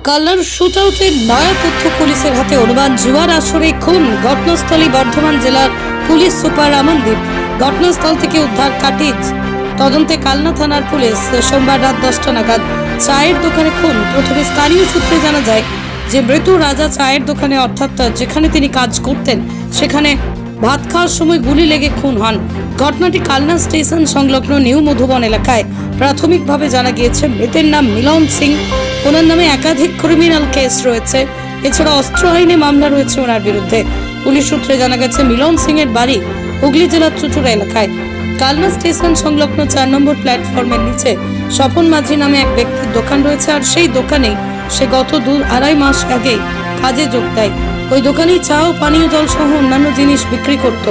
Colour শুটআউটের নয়া তথ্য পুলিশের হাতে অনুমান জুয়ার আসরে খুন ঘটনাস্থলে বর্ধমান জেলার পুলিশ সুপার আমনদীপ। ঘটনাস্থল থেকে উদ্ধার কাটিজ। তদন্তে কালনা থানার পুলিশ সোমবার রাত 10টা নাগাদ চায়ের দোকানে খুন। প্রথমে স্থানীয় সূত্রে জানা যায় যে মৃত রাজা চায়ের দোকানে অর্থাৎ যেখানে তিনি কাজ করতেন সেখানে ভাত খাওয়ার সময় গুলি লেগে খুন হন। ঘটনাটি কালনা স্টেশন সংলগ্ন নিউ মধুবন এলাকায়। প্রাথমিকভাবে জানা গিয়েছে মৃতের নাম মিলন সিং। ওনার নামে একাধিক ক্রিমিনাল কেস রয়েছে। এছাড়া অস্ত্র আইনে মামলা রয়েছে ওনার বিরুদ্ধে। পুলিশ সূত্রে জানা গেছে মিলন সিং এর বাড়ি হুগলি জেলার চুচুড়া এলাকায়। কালনা স্টেশন সংলগ্ন 4 নম্বর প্ল্যাটফর্মের নিচে স্বপন মাঝি নামে এক ব্যক্তির দোকান রয়েছে। আর সেই দোকানে সে গত 2-2.5 মাস আগে কাজে যোগ দেয়। ওই দোকানেই চা ও পানীয় জল সহ অন্যান্য জিনিস বিক্রি করত।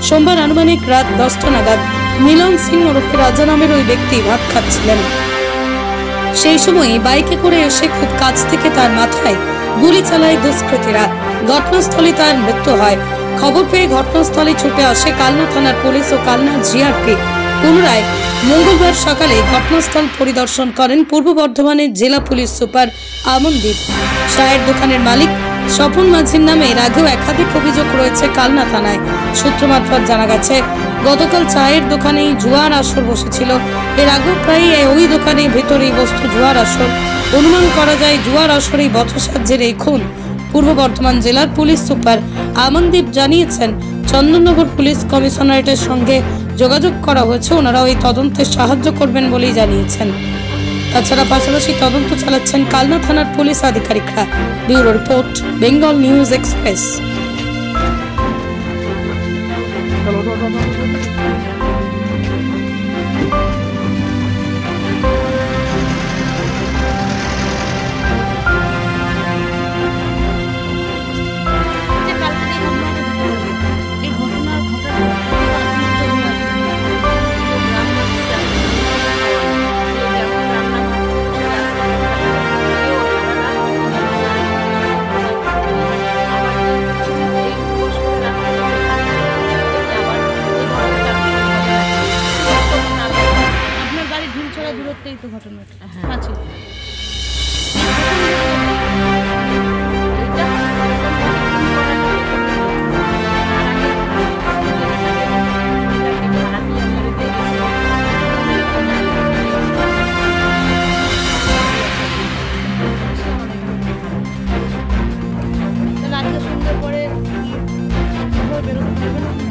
সোমবার আনুমানিক রাত 10টা নাগাদ মিলন সিং ওরফে রাজা নামের ওই ব্যক্তি ভাত খাচ্ছিলেন। সেই সময় বাইকে করে এসে খুব কাছ থেকে তার মাথায় গুলি চালায় দুষ্কৃতীরা। ঘটনাস্থলে তার মৃত্যু হয়। খবর পেয়ে ঘটনাস্থলে ছুটে আসে কালনা থানার পুলিশ ও কালনা জিআরপি। পুনরায় মঙ্গলবার সকালে ঘটনাস্থল পরিদর্শন করেন পূর্ব বর্ধমানের জেলা পুলিশ সুপার আমনদীপ। চায়ের দোকানের মালিক স্বপন মাঝির নামে এর আগেও একাধিক অভিযোগ রয়েছে কালনা থানায়। সূত্র মারফত জানা গেছে গতকাল চায়ের দোকানেই জুয়ার আসর বসেছিল। এর আগেও প্রায় ওই দোকানের ভেতরেই বসত জুয়ার আসর। অনুমান করা যায় জুয়ার আসরেই বচসার জেরে খুন। পূর্ব বর্ধমান জেলার পুলিশ সুপার আমনদীপ জানিয়েছেন চন্দননগর পুলিশ কমিশনারেটের সঙ্গে যোগাযোগ করা হয়েছে। ওনারা ওই তদন্তে সাহায্য করবেন বলেই জানিয়েছেন। তাছাড়া পাশাপাশি তদন্ত চালাচ্ছেন কালনা থানার পুলিশ আধিকারিকরা। Bureau report, Bengal News Express. দূরত্বেই তো ঘটনাটা আছে। রাতে সুন্দর করে বেরোতে পারবে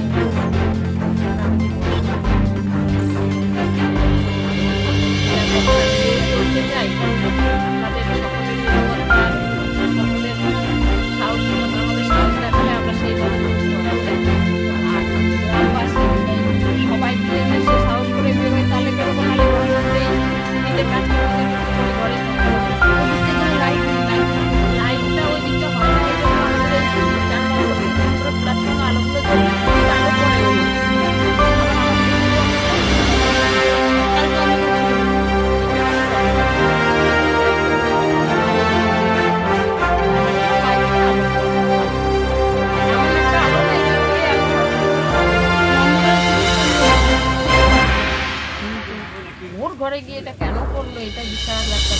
ওর ঘরে গিয়ে এটা কেন করলো, এটা বিশাল একটা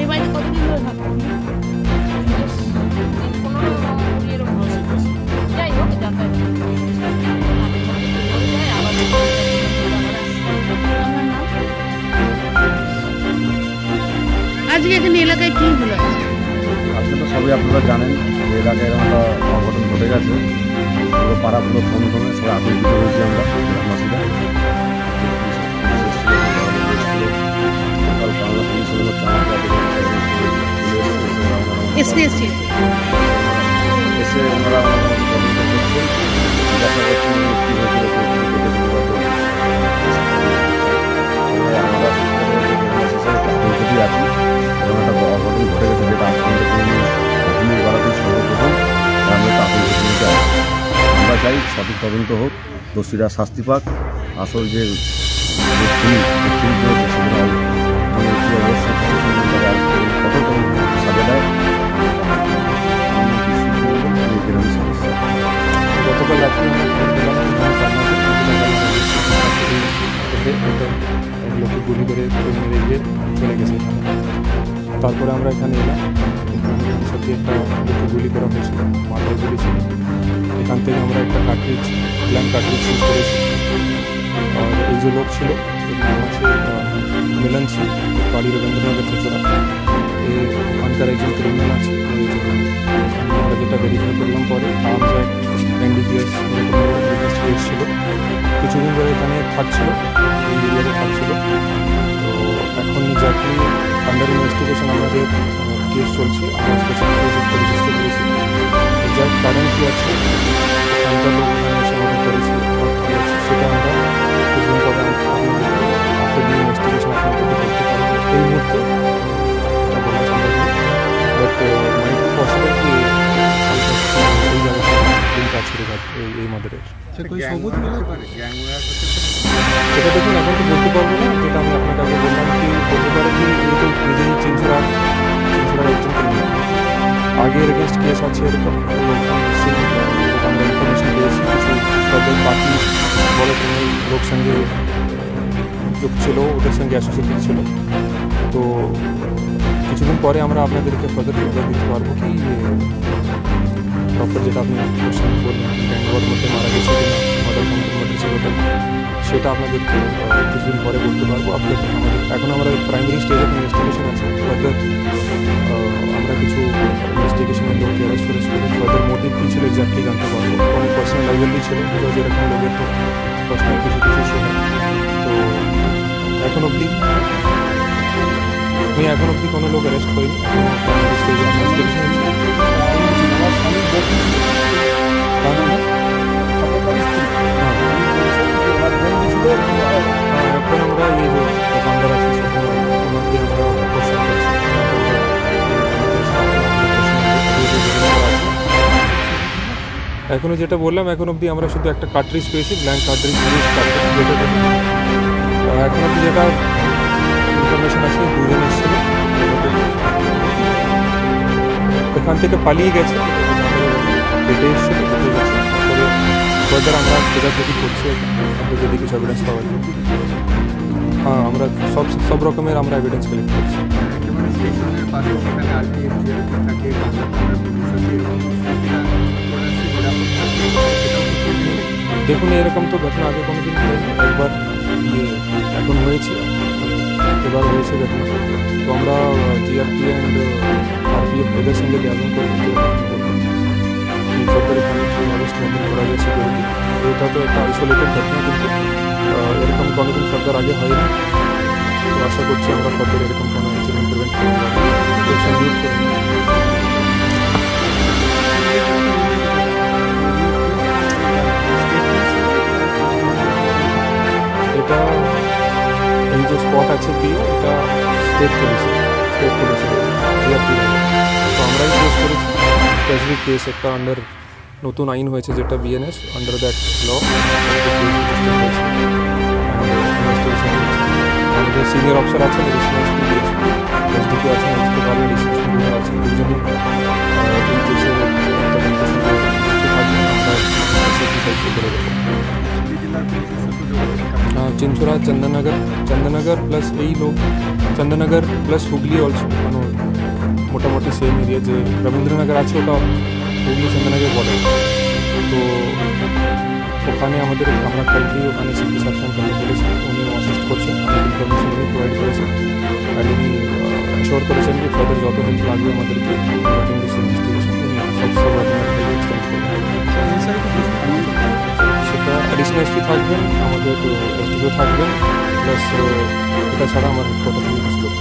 এই বাড়িতে কতদিন ধরে থাকবো? যাই হোক যাতায়াত আজকে এখানে এলাকায় কি হলো? আজকে তো সবই আপনারা জানেন যে এলাকায় এরকম একটা অঘটন ঘটে গেছে। পুরো পাড়া পুরো ফোন সবাই আতঙ্কিত হয়েছি আমরা গ্রামবাসীরা। এসে ওনারা দেখা করছেন কি হয়েছিল আছি। এরকম একটা অঘটন ঘটে গেছে যেটা আজ পর্যন্ত ঘটনার গলাতেই সর্বপ্রথম আমরা চাই সঠিক তদন্ত হোক, দোষীরা শাস্তি পাক। আসল যে খুনি করেছে সেগুলো কেউ মেরে গিয়ে চলে গেছে এখানে। তারপরে আমরা এখানে এলাম, এখানে সাথে একটা লোককে গুলি করা হয়েছিল, মাথায় গুলি ছিল। এখান থেকে আমরা একটা কার্ট্রিজ, ব্ল্যাঙ্ক কার্ট্রিজ চুজ করেছি। আর এই যে লোক ছিল এর নাম আছে মিলন সিং, বাড়ি রবীন্দ্রনগর চচড়া। ওখানকার একজন ক্রিমিনাল আছে। আমরা যেটা ভেরিফাই করলাম পরে আর্মস অ্যাক্ট, NDPS কেস ছিল। কিছুদিন ধরে এখানে থাকছিল, এই এরিয়াতে থাকছিল। তো এখন এক্স্যাক্টলি আন্ডার ইনভেস্টিগেশন আমাদের কেস চলছে। আমরা স্পেশাল কেস রেজিস্টার করেছি। এক্স্যাক্ট কারণ কী আছে, ওখানকার লোক সমাধান করেছে কী আছে সেটা আমরা কিছুদিন পরে আফটার দি ইনভেস্টিগেশন আপনাদেরকে বলতে পারবো। এই মুহূর্তে এটা বলা সম্ভব না, বাট মাইট পসিবল কি এই জায়গাটা লিঙ্ক আছে এই মাদারের। সেটা দেখুন এখন তো বলতে পারবো না, যেটা আমি আপনাকে আগে বললাম কি বলতে পারে কি এই তো নিজেই চিনচুরার একজন ক্রিমিনাল, আগে এগেনস্ট কেস আছে এরকম। আমরা ইনফরমেশন পেয়েছি কিছু তাদের বাকি বড় ক্রিমিনাল লোক সঙ্গে যোগ ছিল, ওদের সঙ্গে অ্যাসোসিয়েটেড ছিল। তো কিছুদিন পরে আমরা আপনাদেরকে ফার্দার ফিডব্যাক দিতে পারবো কি প্রপার যেটা আপনি কোশ্চেন বললেন ব্যাঙ্গালোর মধ্যে মারা গেছে কিনা, মাদার কাউন্টির মধ্যে ছিল কিনা, সেটা আপনাদেরকে কিছুদিন পরে বলতে পারবো। এখন আমরা প্রাইমারি স্টেজ অফ ইনভেস্টিগেশন আছে। ফার্দার আমরা কিছু ইনভেস্টিগেশনের লোক অ্যারেস্ট করে ফার্দার মোটিভ কী ছিল এক্স্যাক্টলি জানতে পারবো। অনেক পার্সোনাল লাইব্রেরি ছিল, বিকজ এরকম লোকের তো পার্সোনাল কিছু ইস্যু হয়। তো এখন অবধি কোনো লোক অ্যারেস্ট হয়নি। প্রাইমারি স্টেজ অফ ইনভেস্টিগেশন আছে। এখন আমরা এই যে দোকানদার আছে ওনাকে আমরা কোশ্চেন করছি। এখনও যেটা বললাম, এখন অবধি আমরা শুধু একটা কার্ট্রিজ পেয়েছি, ব্ল্যাঙ্ক কার্ট্রিজ, যেটা এখন অবধি যেটা ইনফরমেশন আছে দুজন এসেছিল, এখান থেকে পালিয়ে গেছে, পেটে এসেছিল, পেটে গেছে। তবে ফার্দার আমরা খোঁজাখুঁজি করছি যদি কিছু এভিডেন্স পাওয়া যায়। হ্যাঁ, আমরা সব রকমের আমরা এভিডেন্স কালেক্ট করছি। দেখুন এরকম তো ঘটনা আগে কোনো দিন হয়নি, একবার এখন হয়েছে, এবার হয়েছে ঘটনা। তো আমরা GRP অ্যান্ড RPF এদের সঙ্গে লিয়াজন করবো কি ফার্দার এখানে অ্যারেস্ট মেনটেন করা যায় সিকিউরিটি। এটা তো একটা আইসোলেটেড ঘটনা, কিন্তু এরকম কোনোদিন ফার্দার আগে হয়নি। তো আশা করছি আমরা ফার্দার এরকম কোনো ইনসিডেন্ট প্রিভেন্ট করতে পারবো। এটা এই যে স্পট আছে দিয়ে এটা স্টেট পুলিশের GRP। তো আমরাই কেস করেছি, স্পেসিফিক কেস একটা আন্ডার নতুন আইন হয়েছে যেটা BNS, under that law investigation. আমাদের সিনিয়র অফিসার আছেন, এডিশনাল SDP আছেন, আছেন, দুজনই এই কেসের চিনচুরা, চন্দননগর প্লাস এই লোক চন্দননগর প্লাস হুগলি অলসো, মানে মোটামুটি সেম এরিয়া। যে রবীন্দ্রনগর আছে ওটা হুগলি চন্দননগর বলে। তো ওখানে আমরা কালকে ওখানে সিপি সাকশন করতে বলেছি, উনি অ্যাসিস্ট করছেন, অনেক ইনফরমেশন উনি প্রোভাইড করেছেন। আর উনি অ্যাশোর করেছেন যে ফার্দার যত হেল্প লাগবে আমাদেরকে রিগার্ডিং দিস ইনভেস্টিগেশন উনি সব রকমের হেল্প এক্সটেন্ড করবেন। সেটা অ্যাডিশনাল SP থাকবেন, আমাদের SDPO থাকবেন, প্লাস এটা ছাড়া আমার হেডকোয়ার্টার থেকে কিছু লোক।